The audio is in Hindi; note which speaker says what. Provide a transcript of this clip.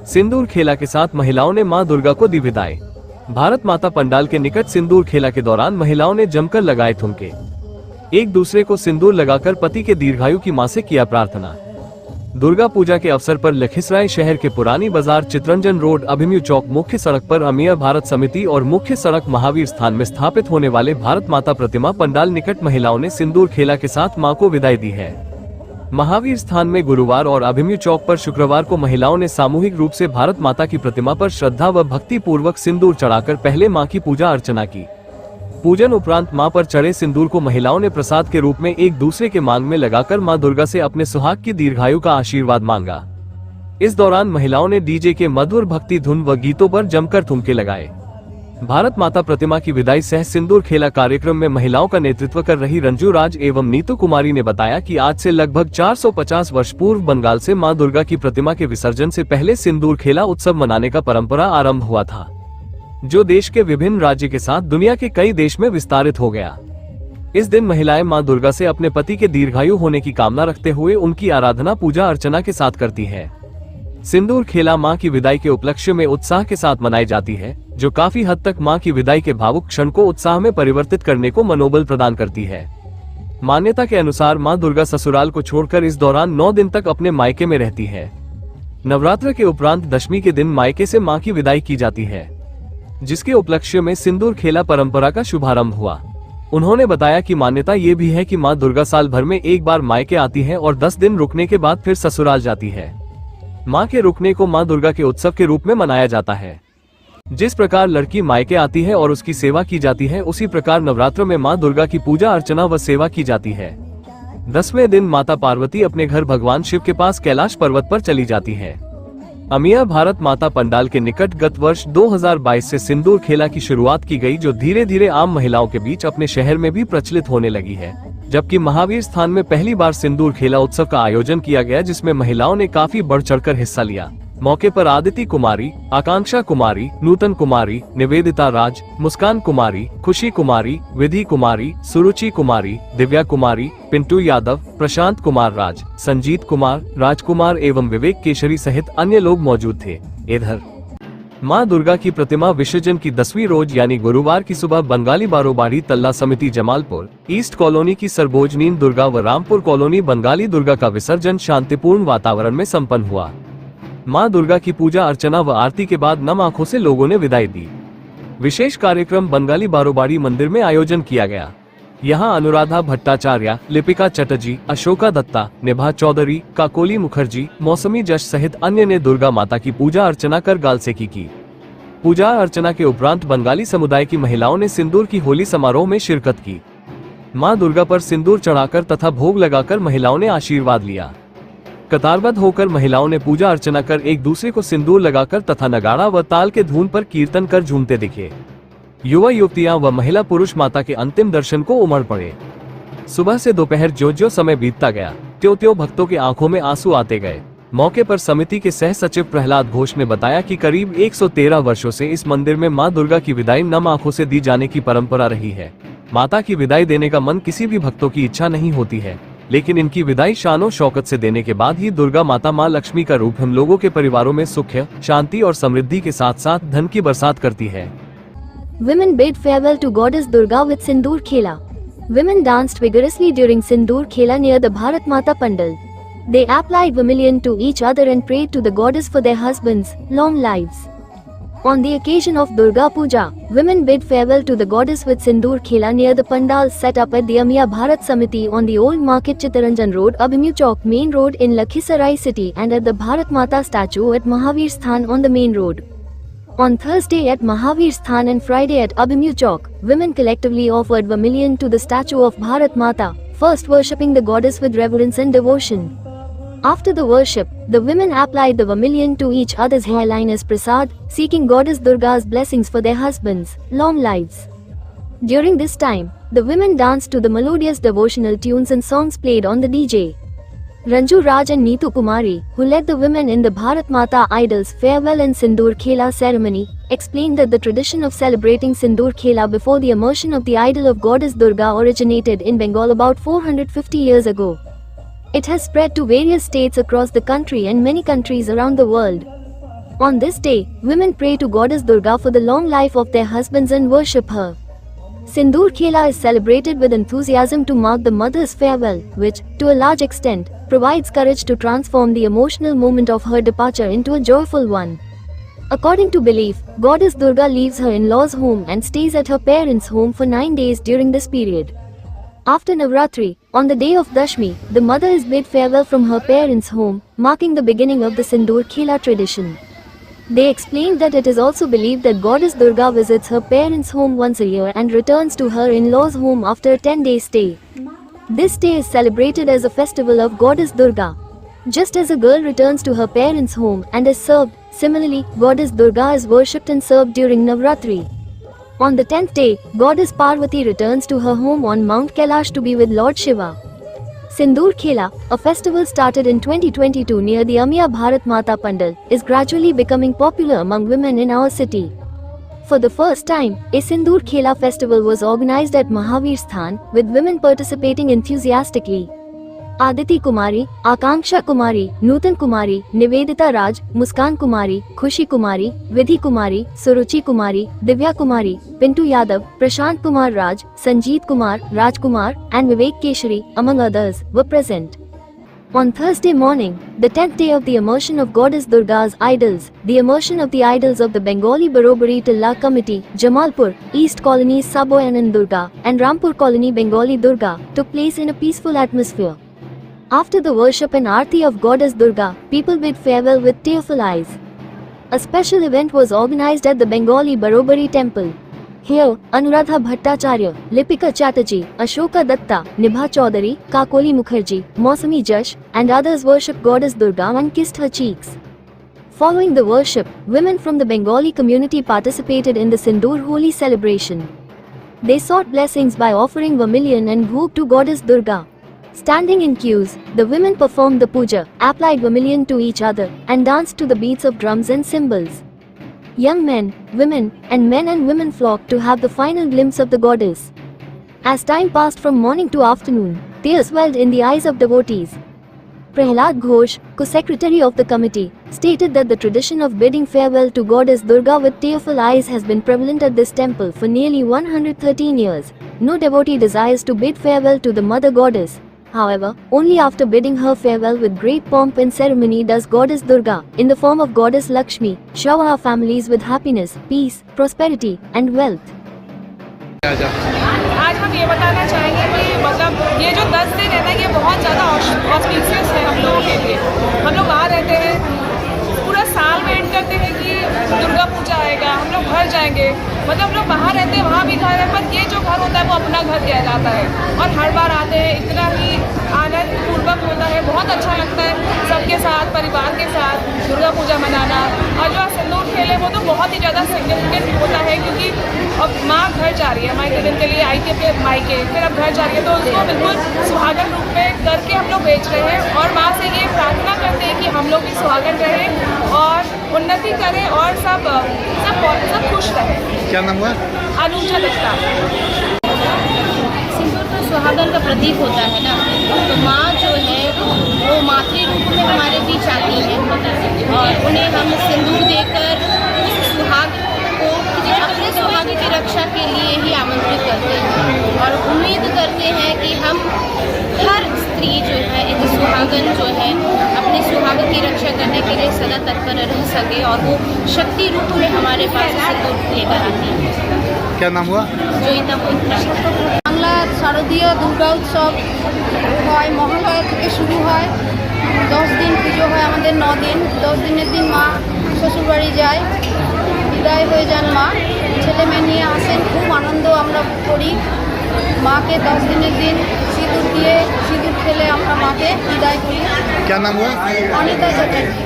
Speaker 1: सिंदूर खेला के साथ महिलाओं ने मां दुर्गा को दी विदाई। भारत माता पंडाल के निकट सिंदूर खेला के दौरान महिलाओं ने जमकर लगाए ठुमके। एक दूसरे को सिंदूर लगाकर पति के दीर्घायु की मां से किया प्रार्थना। दुर्गा पूजा के अवसर पर लखीसराय शहर के पुरानी बाजार, चितरंजन रोड, अभिमन्यु चौक मुख्य सड़क पर अमिया भारत समिति और मुख्य सड़क महावीर स्थान में स्थापित होने वाले भारत माता प्रतिमा पंडाल निकट महिलाओं ने सिंदूर खेला के साथ मां को विदाई दी है। महावीर स्थान में गुरुवार और अभिमन्यु चौक पर शुक्रवार को महिलाओं ने सामूहिक रूप से भारत माता की प्रतिमा पर श्रद्धा व भक्ति पूर्वक सिंदूर चढ़ाकर पहले मां की पूजा अर्चना की। पूजन उपरांत मां पर चढ़े सिंदूर को महिलाओं ने प्रसाद के रूप में एक दूसरे के मांग में लगाकर मां दुर्गा से अपने सुहाग की दीर्घायु का आशीर्वाद मांगा। इस दौरान महिलाओं ने डीजे के मधुर भक्ति धुन व गीतों पर जमकर ठुमके लगाए। भारत माता प्रतिमा की विदाई सह सिंदूर खेला कार्यक्रम में महिलाओं का नेतृत्व कर रही रंजू राज एवं नीतू कुमारी ने बताया कि आज से लगभग 450 वर्ष पूर्व बंगाल से मां दुर्गा की प्रतिमा के विसर्जन से पहले सिंदूर खेला उत्सव मनाने का परंपरा आरंभ हुआ था, जो देश के विभिन्न राज्य के साथ दुनिया के कई देश में विस्तारित हो गया। इस दिन महिलाएं मां दुर्गा से अपने पति के दीर्घायु होने की कामना रखते हुए उनकी आराधना पूजा अर्चना के साथ करती है। सिंदूर खेला मां की विदाई के उपलक्ष्य में उत्साह के साथ मनाई जाती है, जो काफी हद तक मां की विदाई के भावुक क्षण को उत्साह में परिवर्तित करने को मनोबल प्रदान करती है। मान्यता के अनुसार मां दुर्गा ससुराल को छोड़कर इस दौरान 9 दिन तक अपने मायके में रहती है। नवरात्र के उपरांत दशमी के दिन मायके से मां की विदाई की जाती है, जिसके उपलक्ष्य में सिंदूर खेला परंपरा का शुभारंभ हुआ। उन्होंने बताया कि मान्यता ये भी है कि मां दुर्गा साल भर में एक बार मायके आती है और 10 दिन रुकने के बाद फिर ससुराल जाती है। मां के रुकने को मां दुर्गा के उत्सव के रूप में मनाया जाता है। जिस प्रकार लड़की मायके आती है और उसकी सेवा की जाती है, उसी प्रकार नवरात्र में मां दुर्गा की पूजा अर्चना व सेवा की जाती है। 10वें दिन माता पार्वती अपने घर भगवान शिव के पास कैलाश पर्वत पर चली जाती है। अमिया भारत माता पंडाल के निकट गत वर्ष 2022 से सिंदूर खेला की शुरुआत की गई, जो धीरे धीरे आम महिलाओं के बीच अपने शहर में भी प्रचलित होने लगी है। जबकि महावीर स्थान में पहली बार सिंदूर खेला उत्सव का आयोजन किया गया, जिसमें महिलाओं ने काफी बढ़ चढ़कर हिस्सा लिया। मौके पर आदिति कुमारी, आकांक्षा कुमारी, नूतन कुमारी, निवेदिता राज, मुस्कान कुमारी, खुशी कुमारी, विधि कुमारी, सुरुचि कुमारी, दिव्या कुमारी, पिंटू यादव, प्रशांत कुमार राज, संजीत कुमार, राजकुमार एवं विवेक केशरी सहित अन्य लोग मौजूद थे। इधर मां दुर्गा की प्रतिमा विसर्जन की 10वीं रोज यानी गुरुवार की सुबह बंगाली बारोबारी तल्ला समिति जमालपुर ईस्ट कॉलोनी की सरबोजनीन दुर्गा व रामपुर कॉलोनी बंगाली दुर्गा का विसर्जन शांतिपूर्ण वातावरण में संपन्न हुआ। मां दुर्गा की पूजा अर्चना व आरती के बाद नम आंखों से लोगों ने विदाई दी। विशेष कार्यक्रम बंगाली बारोबारी मंदिर में आयोजन किया गया। यहाँ अनुराधा भट्टाचार्य, लिपिका चटर्जी, अशोका दत्ता, निभा चौधरी, काकोली मुखर्जी, मौसमी जश सहित अन्य ने दुर्गा माता की पूजा अर्चना कर गालसेकी की। पूजा अर्चना के उपरांत बंगाली समुदाय की महिलाओं ने सिंदूर की होली समारोह में शिरकत की। मां दुर्गा पर सिंदूर चढ़ाकर तथा भोग लगाकर महिलाओं ने आशीर्वाद लिया। कतारबद्ध होकर महिलाओं ने पूजा अर्चना कर एक दूसरे को सिंदूर लगाकर तथा नगाड़ा व ताल के धुन पर कीर्तन कर झूमते दिखे। युवा युवतियां व महिला पुरुष माता के अंतिम दर्शन को उमड़ पड़े। सुबह से दोपहर जो समय बीतता गया, त्यों भक्तों के आंखों में आंसू आते गए। मौके पर समिति के सह सचिव प्रहलाद घोष ने बताया कि करीब 113 वर्षों से इस मंदिर में मां दुर्गा की विदाई नम आंखों से दी जाने की परंपरा रही है। माता की विदाई देने का मन किसी भी भक्तों की इच्छा नहीं होती है, लेकिन इनकी विदाई शानो शौकत से देने के बाद ही दुर्गा माता मां लक्ष्मी का रूप हम लोगों के परिवारों में सुख, शांति और समृद्धि के साथ साथ धन की बरसात करती है।
Speaker 2: Women bid farewell to goddess Durga with Sindoor Khela. Women danced vigorously during Sindoor Khela near the Bharat Mata Pandal. They applied vermilion to each other and prayed to the goddess for their husbands' long lives. On the occasion of Durga Puja, women bid farewell to the goddess with Sindoor Khela near the pandals set up at the Amiya Bharat Samiti on the Old Market Chittaranjan Road, Abhimanyu Chowk Main Road in Lakhisarai City, and at the Bharat Mata statue at Mahavir Sthan on the main road. On Thursday at Mahavir Sthan and Friday at Abhimanyu Chowk, women collectively offered vermilion to the statue of Bharat Mata, first worshipping the goddess with reverence and devotion. After the worship, the women applied the vermilion to each other's hairline as prasad, seeking goddess Durga's blessings for their husbands' long lives. During this time, the women danced to the melodious devotional tunes and songs played on the DJ. Ranju Raj and Neetu Kumari, who led the women in the Bharat Mata Idol's farewell and Sindoor Khela ceremony, explained that the tradition of celebrating Sindoor Khela before the immersion of the idol of goddess Durga originated in Bengal about 450 years ago. It has spread to various states across the country and many countries around the world. On this day, women pray to Goddess Durga for the long life of their husbands and worship her. Sindoor Khela is celebrated with enthusiasm to mark the mother's farewell, which, to a large extent, provides courage to transform the emotional moment of her departure into a joyful one. According to belief, Goddess Durga leaves her in-laws' home and stays at her parents' home for 9 days during this period. After Navratri, on the day of Dashmi, the mother is bid farewell from her parents' home, marking the beginning of the Sindoor Khela tradition. They explained that it is also believed that Goddess Durga visits her parents' home once a year and returns to her in-laws' home after a 10-day stay. This day is celebrated as a festival of Goddess Durga. Just as a girl returns to her parents' home and is served, similarly, Goddess Durga is worshipped and served during Navratri. On the 10th day, Goddess Parvati returns to her home on Mount Kailash to be with Lord Shiva. Sindoor Khela, a festival started in 2022 near the Amiya Bharat Mata Pandal, is gradually becoming popular among women in our city. For the first time, a Sindoor Khela festival was organized at Mahavir Sthan, with women participating enthusiastically. Aditi Kumari, Akanksha Kumari, Nutan Kumari, Nivedita Raj, Muskan Kumari, Khushi Kumari, Vidhi Kumari, Suruchi Kumari, Divya Kumari, Pintu Yadav, Prashant Kumar Raj, Sanjeet Kumar, Raj Kumar, and Vivek Keshari, among others, were present. On Thursday morning, the 10th day of the immersion of Goddess Durga's idols, the immersion of the idols of the Bengali Barobari Tilla Committee, Jamalpur, East Colony Saboyanan Durga, and Rampur Colony Bengali Durga, took place in a peaceful atmosphere. After the worship and aarti of Goddess Durga, people bid farewell with tearful eyes. A special event was organized at the Bengali Barobari temple. Here, Anuradha Bhattacharya, Lipika Chatterjee, Ashoka Datta, Nibha Chaudhary, Kakoli Mukherjee, Mausami Jash, and others worshipped Goddess Durga and kissed her cheeks. Following the worship, women from the Bengali community participated in the Sindoor Holi celebration. They sought blessings by offering vermilion and bhoog to Goddess Durga. Standing in queues, the women performed the puja, applied vermilion to each other, and danced to the beats of drums and cymbals. Young men, women, and men and women flocked to have the final glimpse of the goddess. As time passed from morning to afternoon, tears welled in the eyes of devotees. Prahlad Ghosh, co-secretary of the committee, stated that the tradition of bidding farewell to Goddess Durga with tearful eyes has been prevalent at this temple for nearly 113 years. No devotee desires to bid farewell to the mother goddess. However, only after bidding her farewell with great pomp and ceremony does Goddess Durga, in the form of Goddess Lakshmi, shower our families with happiness, peace, prosperity, and wealth.
Speaker 3: आज हम ये बताना चाहेंगे कि मतलब ये जो 10 दिन है ना, ये बहुत ज़्यादा ऑस्पिशियस है हम लोगों के लिए। हम लोग वहाँ रहते हैं, पूरा साल वेट करते हैं कि दुर्गा पूजा आएगा, हम लोग घर जाएंगे। मतलब हम लोग बाहर रहते हैं, वहाँ भी घर है, पर ये जो घर होता है वो अपना घर कहलाता है। और हर बार आते हैं, इतना ही आनंद पूर्वक होता है, बहुत अच्छा लगता है सबके साथ, परिवार के साथ दुर्गा पूजा मनाना। और जो सिंदूर खेले वो तो बहुत ही ज़्यादा सिग्निफिकेंट होता है, क्योंकि अब माँ घर जा रही है, माँ के दिन के लिए आई के मायके, फिर अब घर जा रही है, तो उसको बिल्कुल सुहागन रूप में करके हम लोग बेच रहे हैं। और माँ से ये प्रार्थना करते हैं कि हम लोग भी सुहागन रहें और उन्नति करें और सब खुश रहें।
Speaker 4: क्या नाम हुआ?
Speaker 3: अनुजा दत्ता।
Speaker 5: सिंदूर तो सुहागन का प्रतीक होता है ना, तो माँ जो है वो मातृ रूप में हमारे बीच आती है और उन्हें हम सिंदूर देकर उस सुहाग को अपने सुहाग की रक्षा के लिए ही आमंत्रित करते हैं और उम्मीद करते हैं कि हम हर स्त्री जो है, एक सुहागन जो है, अपने सुहाग की रक्षा करने के लिए सदा तत्पर रह सके और वो शक्ति रूप में हमारे पास सिंदूर लेकर आती है।
Speaker 4: क्या नाम हुआ?
Speaker 5: জয়িতা বৈদ্য।
Speaker 6: বাংলা শারদীয় দুর্গা উৎসব হয়, মহালয়া থেকে শুরু হয়, 10 দিন পুজো হয় আমাদের, 9 দিন। 10 দিনের দিন মা শ্বশুরবাড়ি যায়, বিদায় হয়ে যান মা, ছেলে মেয়ে নিয়ে আসেন, খুব আনন্দ আমরা করি। মাকে 10 দিনের দিন সিঁদুর দিয়ে সিঁদুর খেলে আমরা মাকে বিদায় করি।
Speaker 4: क्या नाम हुआ?
Speaker 6: অনিতা চ্যাটার্জি।